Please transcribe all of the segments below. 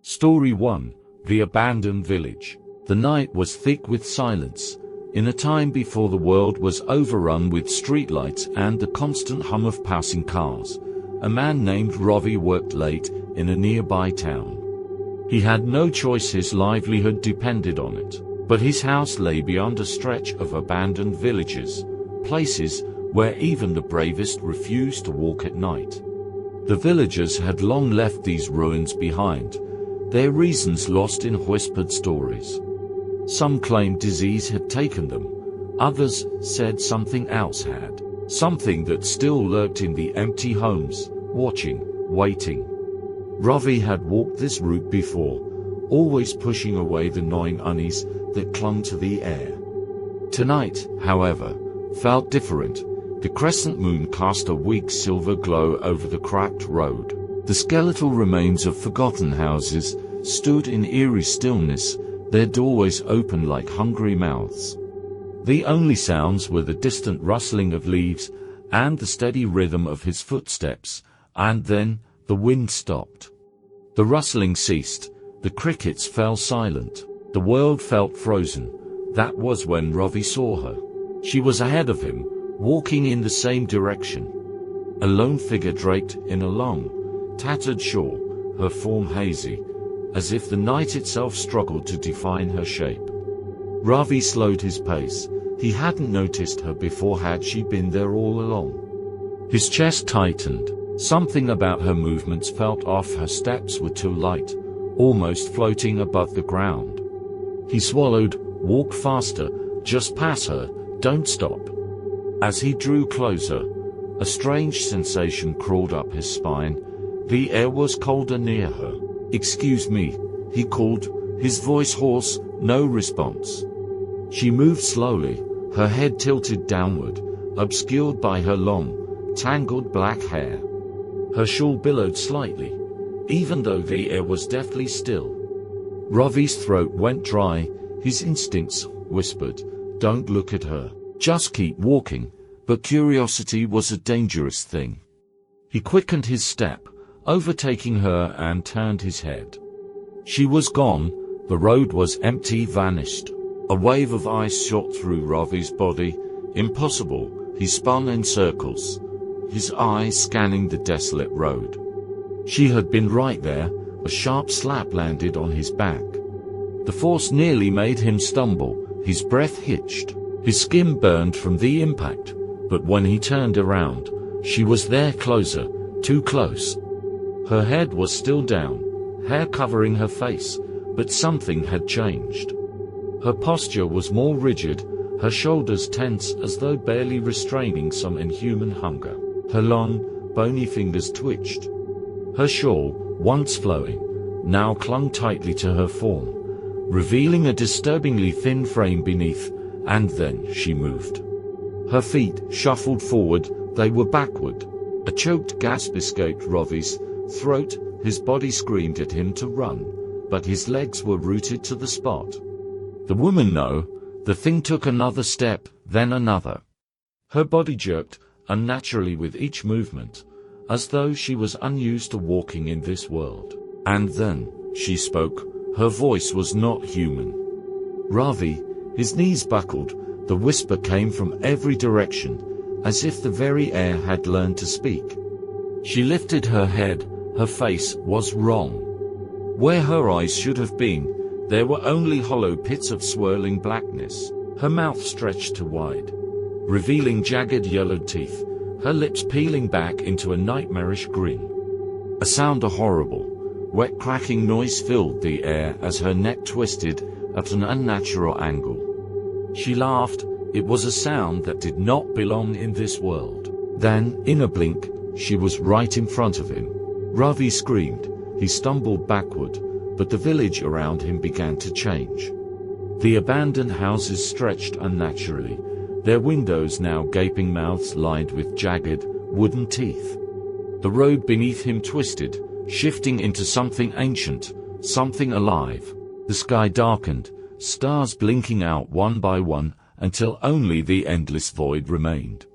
Story 1. The Abandoned Village. The night was thick with silence, in a time before the world was overrun with streetlights and the constant hum of passing cars. A man named Ravi worked late in a nearby town. He had no choice, his livelihood depended on it. But his house lay beyond a stretch of abandoned villages, places where even the bravest refused to walk at night. The villagers had long left these ruins behind, their reasons lost in whispered stories. Some claimed disease had taken them, others said something else had. Something that still lurked in the empty homes, watching, waiting. Ravi had walked this route before, always pushing away the gnawing unease that clung to the air. Tonight, however, felt different. The crescent moon cast a weak silver glow over the cracked road. The skeletal remains of forgotten houses stood in eerie stillness, their doorways open like hungry mouths. The only sounds were the distant rustling of leaves and the steady rhythm of his footsteps, and then the wind stopped. The rustling ceased, the crickets fell silent, the world felt frozen. That was when Ravi saw her. She was ahead of him, walking in the same direction. A lone figure draped in a long, tattered shawl, her form hazy, as if the night itself struggled to define her shape. Ravi slowed his pace. He hadn't noticed her before. Had she been there all along? His chest tightened. Something about her movements felt off. Her steps were too light, almost floating above the ground. He swallowed. Walk faster, just pass her, don't stop. As he drew closer, a strange sensation crawled up his spine. The air was colder near her. "Excuse me," he called, his voice hoarse. No response. She moved slowly, her head tilted downward, obscured by her long, tangled black hair. Her shawl billowed slightly, even though the air was deathly still. Ravi's throat went dry. His instincts whispered, "Don't look at her. Just keep walking." But curiosity was a dangerous thing. He quickened his step, overtaking her, and turned his head. She was gone. The road was empty, vanished. A wave of ice shot through Ravi's body. Impossible. He spun in circles, his eyes scanning the desolate road. She had been right there. A sharp slap landed on his back. The force nearly made him stumble. His breath hitched. His skin burned from the impact. But when he turned around, she was there, closer, too close. Her head was still down, hair covering her face, but something had changed. Her posture was more rigid, her shoulders tense as though barely restraining some inhuman hunger. Her long, bony fingers twitched. Her shawl, once flowing, now clung tightly to her form, revealing a disturbingly thin frame beneath, and then she moved. Her feet shuffled forward, they were backward. A choked gasp escaped Ravi's throat. His body screamed at him to run, but his legs were rooted to the spot. The woman, no. The thing took another step, then another. Her body jerked unnaturally with each movement, as though she was unused to walking in this world. And then she spoke. Her voice was not human. "Ravi." His knees buckled. The whisper came from every direction, as if the very air had learned to speak. She lifted her head. Her face was wrong. Where her eyes should have been, there were only hollow pits of swirling blackness. Her mouth stretched too wide, revealing jagged yellow teeth, her lips peeling back into a nightmarish grin. A sound, a horrible, wet cracking noise filled the air as her neck twisted at an unnatural angle. She laughed. It was a sound that did not belong in this world. Then, in a blink, she was right in front of him. Ravi screamed. He stumbled backward, but the village around him began to change. The abandoned houses stretched unnaturally, their windows now gaping mouths lined with jagged, wooden teeth. The road beneath him twisted, shifting into something ancient, something alive. The sky darkened, stars blinking out one by one, until only the endless void remained.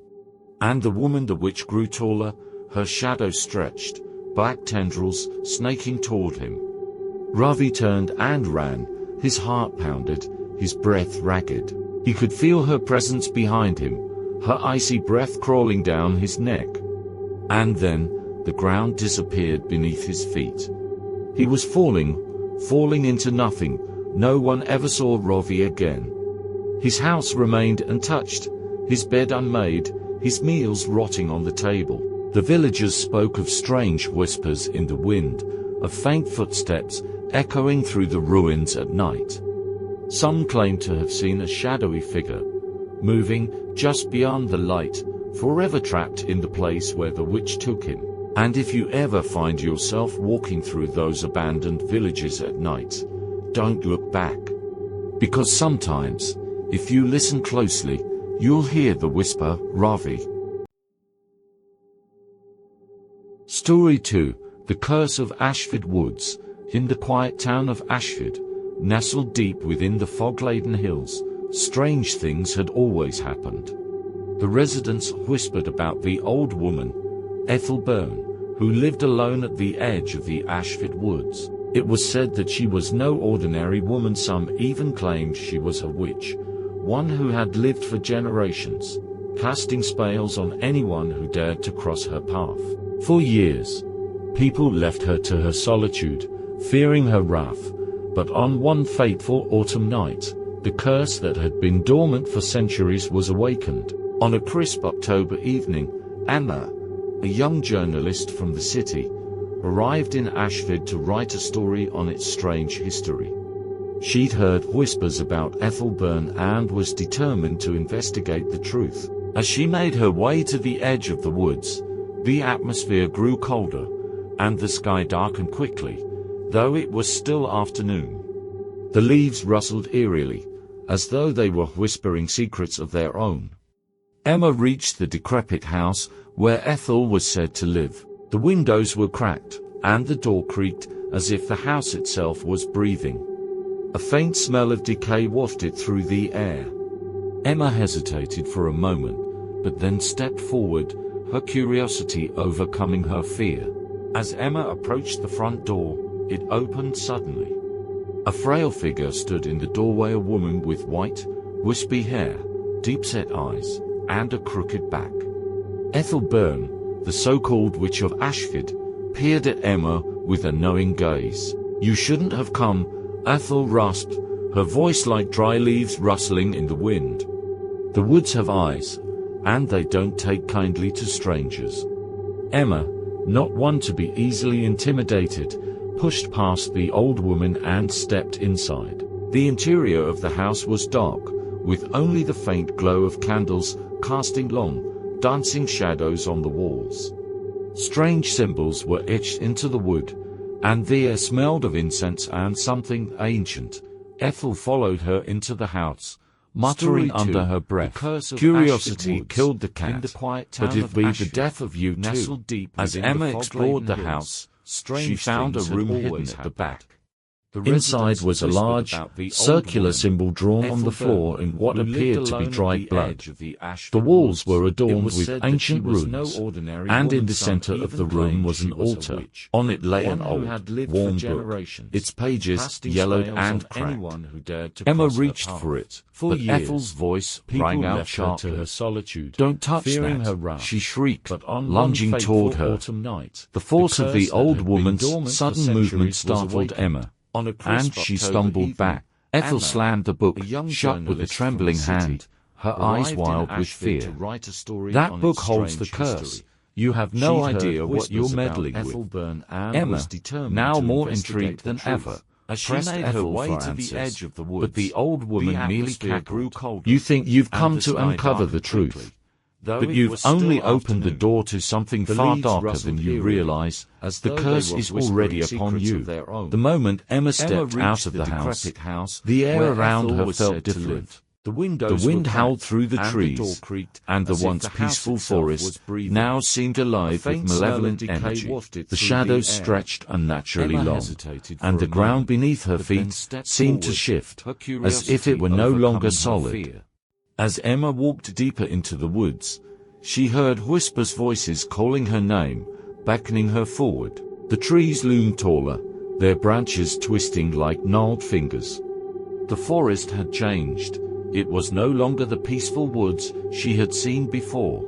And the woman, the witch, grew taller. Her shadow stretched, black tendrils snaking toward him. Ravi turned and ran, his heart pounded, his breath ragged. He could feel her presence behind him, her icy breath crawling down his neck. And then, the ground disappeared beneath his feet. He was falling into nothing. No one ever saw Ravi again. His house remained untouched, his bed unmade, his meals rotting on the table. The villagers spoke of strange whispers in the wind, of faint footsteps echoing through the ruins at night. Some claimed to have seen a shadowy figure, moving just beyond the light, forever trapped in the place where the witch took him. And if you ever find yourself walking through those abandoned villages at night, don't look back. Because sometimes, if you listen closely, you'll hear the whisper, Ravi. Story 2. The Curse of Ashford Woods. In the quiet town of Ashford, nestled deep within the fog-laden hills, strange things had always happened. The residents whispered about the old woman, Ethel Byrne, who lived alone at the edge of the Ashford Woods. It was said that she was no ordinary woman. Some even claimed she was a witch, one who had lived for generations, casting spells on anyone who dared to cross her path. For years, people left her to her solitude, fearing her wrath, but on one fateful autumn night, the curse that had been dormant for centuries was awakened. On a crisp October evening, Emma, a young journalist from the city, arrived in Ashford to write a story on its strange history. She'd heard whispers about Ethel Byrne and was determined to investigate the truth. As she made her way to the edge of the woods, the atmosphere grew colder, and the sky darkened quickly, though it was still afternoon. The leaves rustled eerily, as though they were whispering secrets of their own. Emma reached the decrepit house where Ethel was said to live. The windows were cracked, and the door creaked, as if the house itself was breathing. A faint smell of decay wafted through the air. Emma hesitated for a moment, but then stepped forward, her curiosity overcoming her fear. As Emma approached the front door, it opened suddenly. A frail figure stood in the doorway, a woman with white, wispy hair, deep-set eyes, and a crooked back. Ethel Byrne, the so-called witch of Ashford, peered at Emma with a knowing gaze. "You shouldn't have come," Ethel rasped, her voice like dry leaves rustling in the wind. "The woods have eyes, and they don't take kindly to strangers." Emma, not one to be easily intimidated, pushed past the old woman and stepped inside. The interior of the house was dark, with only the faint glow of candles casting long, dancing shadows on the walls. Strange symbols were etched into the wood, and the air smelled of incense and something ancient. Ethel followed her into the house, muttering under her breath. Curiosity killed the cat, but it be the death of you too. As Emma explored the house, she found a room hidden at the back. Inside was a large, circular symbol drawn on the floor in what appeared to be dried blood. The walls were adorned with ancient runes, and in the center of the room was an altar. On it lay an old, worn book, its pages yellowed and cracked. Emma reached for it, but Ethel's voice rang out sharply. "Don't touch that," she shrieked, lunging toward her. The force of the old woman's sudden movement startled Emma, and she stumbled back. Ethel slammed the book shut with a trembling hand, her eyes wild with fear. "That book holds the curse. You have no idea what you're meddling with." Emma, now more intrigued than ever, pressed Ethel for answers, but the old woman merely cackled. "You think you've come to uncover the truth, but you've only opened the door to something far darker than you realize, as the curse is already upon you." The moment Emma stepped out of the house, the air around her felt different. The wind howled through the trees, and the once peaceful forest now seemed alive with malevolent energy. The shadows stretched unnaturally long, and the ground beneath her feet seemed to shift, as if it were no longer solid. As Emma walked deeper into the woods, she heard whispers, voices calling her name, beckoning her forward. The trees loomed taller, their branches twisting like gnarled fingers. The forest had changed. It was no longer the peaceful woods she had seen before.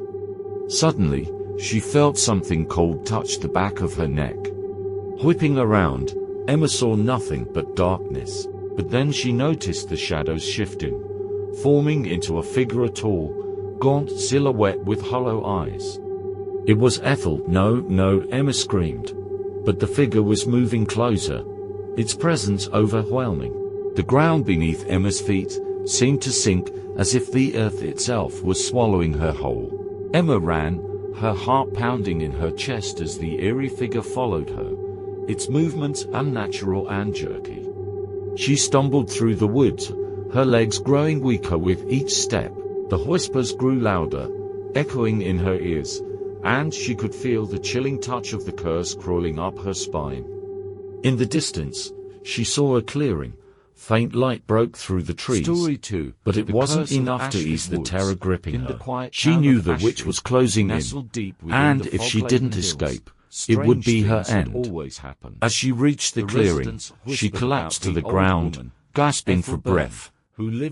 Suddenly, she felt something cold touch the back of her neck. Whipping around, Emma saw nothing but darkness, but then she noticed the shadows shifting, forming into a figure, a tall, gaunt silhouette with hollow eyes. It was Ethel. No, Emma screamed. But the figure was moving closer, its presence overwhelming. The ground beneath Emma's feet seemed to sink, as if the earth itself was swallowing her whole. Emma ran, her heart pounding in her chest as the eerie figure followed her, its movements unnatural and jerky. She stumbled through the woods, her legs growing weaker with each step. The whispers grew louder, echoing in her ears, and she could feel the chilling touch of the curse crawling up her spine. In the distance, she saw a clearing. Faint light broke through the trees. Story 2. But it wasn't enough to ease the terror gripping her. She knew the witch was closing in, and if she didn't escape, it would be her end. As she reached the clearing, she collapsed to the ground, gasping for breath.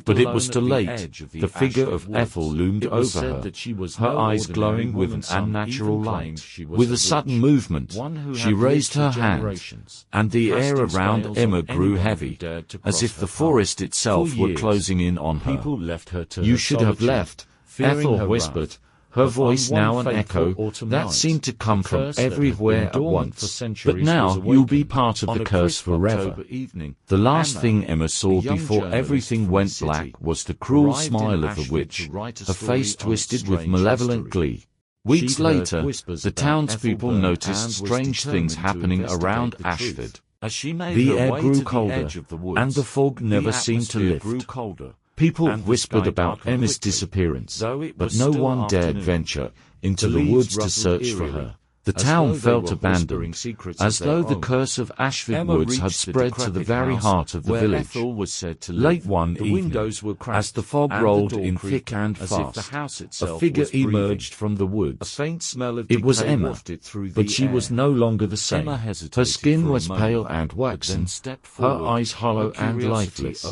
But it was too late. The figure of Ethel loomed over her, her eyes glowing with an unnatural light. With a sudden movement, she raised her hand, and the air around Emma grew heavy, as if the forest itself were closing in on her. "You should have left," Ethel whispered, her voice now an echo that seemed to come from everywhere at once. "But now you'll be part of the curse forever." The last thing Emma saw before everything went black was the cruel smile of the witch, her face twisted with malevolent glee. Weeks later, the townspeople noticed strange things happening around Ashford. The air grew colder, and the fog never seemed to lift. People whispered about Emma's disappearance, but no one dared venture into the woods to search for her. The town felt abandoned, as though the curse of Ashford Woods had spread to the very heart of the village. Late one evening, as the fog rolled in thick and fast, a figure emerged from the woods. It was Emma, but she was no longer the same. Her skin was pale and waxen, her eyes hollow and lifeless.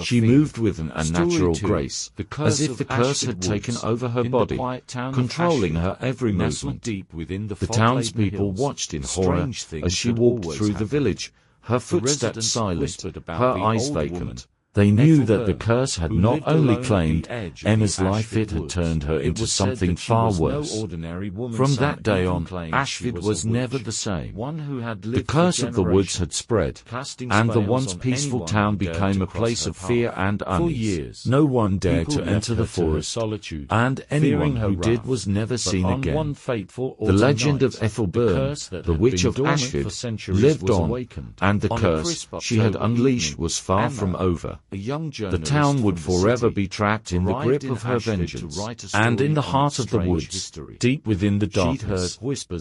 She moved with an unnatural grace, as if the curse had taken over her body, controlling her every movement. The townspeople watched in horror as she walked through the village, her footsteps silent, her eyes vacant. They knew that the curse had not only claimed Emma's life, it had turned her into something far worse. From that day on, Ashford was never the same. The curse of the woods had spread, and the once peaceful town became a place of fear and unease. No one dared to enter the forest, and anyone who did was never seen again. The legend of Ethel Byrne, the witch of Ashford, lived on, and the curse she had unleashed was far from over. The town would forever be trapped in the grip of her vengeance, and in the heart of the woods, deep within the darkness,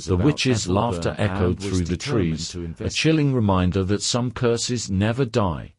the witch's laughter echoed through the trees, a chilling reminder that some curses never die.